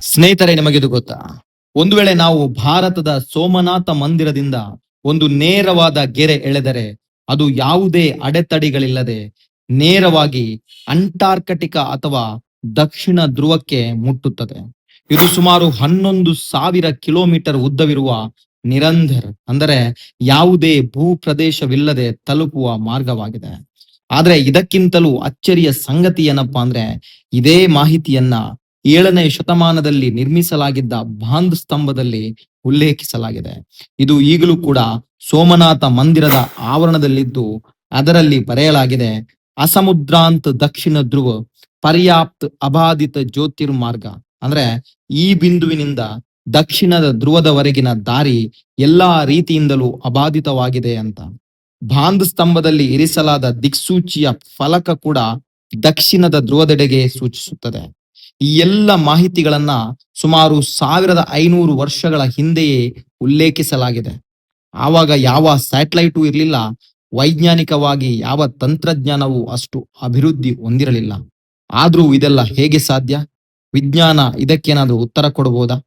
ಸ್ನೇಹಿತರೆ, ನಿಮಗಿದು ಗೊತ್ತಾ? ಒಂದು ವೇಳೆ ನಾವು ಭಾರತದ ಸೋಮನಾಥ ಮಂದಿರದಿಂದ ಒಂದು ನೇರವಾದ ಗೆರೆ ಎಳೆದರೆ ಅದು ಯಾವುದೇ ಅಡೆತಡೆಗಳಿಲ್ಲದೆ ನೇರವಾಗಿ ಅಂಟಾರ್ಕಟಿಕಾ ಅಥವಾ ದಕ್ಷಿಣ ಧ್ರುವಕ್ಕೆ ಮುಟ್ಟುತ್ತದೆ. ಇದು ಸುಮಾರು 11,000 ಕಿಲೋಮೀಟರ್ ಉದ್ದವಿರುವ ನಿರಂಧರ್ ಅಂದರೆ ಯಾವುದೇ ಭೂ ಪ್ರದೇಶವಿಲ್ಲದೆ ತಲುಪುವ ಮಾರ್ಗವಾಗಿದೆ. ಆದ್ರೆ ಇದಕ್ಕಿಂತಲೂ ಅಚ್ಚರಿಯ ಸಂಗತಿ ಏನಪ್ಪಾ ಅಂದ್ರೆ, ಇದೇ ಮಾಹಿತಿಯನ್ನ 7ನೇ ಶತಮಾನದಲ್ಲಿ ನಿರ್ಮಿಸಲಾಗಿದ್ದ ಬಾಂದ್ ಸ್ತಂಭದಲ್ಲಿ ಉಲ್ಲೇಖಿಸಲಾಗಿದೆ. ಇದು ಈಗಲೂ ಕೂಡ ಸೋಮನಾಥ ಮಂದಿರದ ಆವರಣದಲ್ಲಿದ್ದು ಅದರಲ್ಲಿ ಬರೆಯಲಾಗಿದೆ: ಅಸಮುದ್ರಾಂತ್ ದಕ್ಷಿಣ ಧ್ರುವ ಪರ್ಯಾಪ್ತ ಅಬಾಧಿತ ಜ್ಯೋತಿರ್ಮಾರ್ಗ. ಅಂದ್ರೆ ಈ ಬಿಂದುವಿನಿಂದ ದಕ್ಷಿಣದ ಧ್ರುವದವರೆಗಿನ ದಾರಿ ಎಲ್ಲಾ ರೀತಿಯಿಂದಲೂ ಅಬಾಧಿತವಾಗಿದೆ ಅಂತ. ಬಾಂದ್ ಸ್ತಂಭದಲ್ಲಿ ಇರಿಸಲಾದ ದಿಕ್ಸೂಚಿಯ ಫಲಕ ಕೂಡ ದಕ್ಷಿಣದ ಧ್ರುವದೆಡೆಗೆ ಸೂಚಿಸುತ್ತದೆ. ಈ ಎಲ್ಲ ಮಾಹಿತಿಗಳನ್ನ ಸುಮಾರು 1500 ವರ್ಷಗಳ ಹಿಂದೆಯೇ ಉಲ್ಲೇಖಿಸಲಾಗಿದೆ. ಆವಾಗ ಯಾವ ಸ್ಯಾಟಲೈಟು ಇರಲಿಲ್ಲ, ವೈಜ್ಞಾನಿಕವಾಗಿ ಯಾವ ತಂತ್ರಜ್ಞಾನವೂ ಅಷ್ಟು ಅಭಿವೃದ್ಧಿ ಹೊಂದಿರಲಿಲ್ಲ. ಆದ್ರೂ ಇದೆಲ್ಲ ಹೇಗೆ ಸಾಧ್ಯ? ವಿಜ್ಞಾನ ಇದಕ್ಕೇನಾದ್ರೂ ಉತ್ತರ ಕೊಡಬಹುದಾ?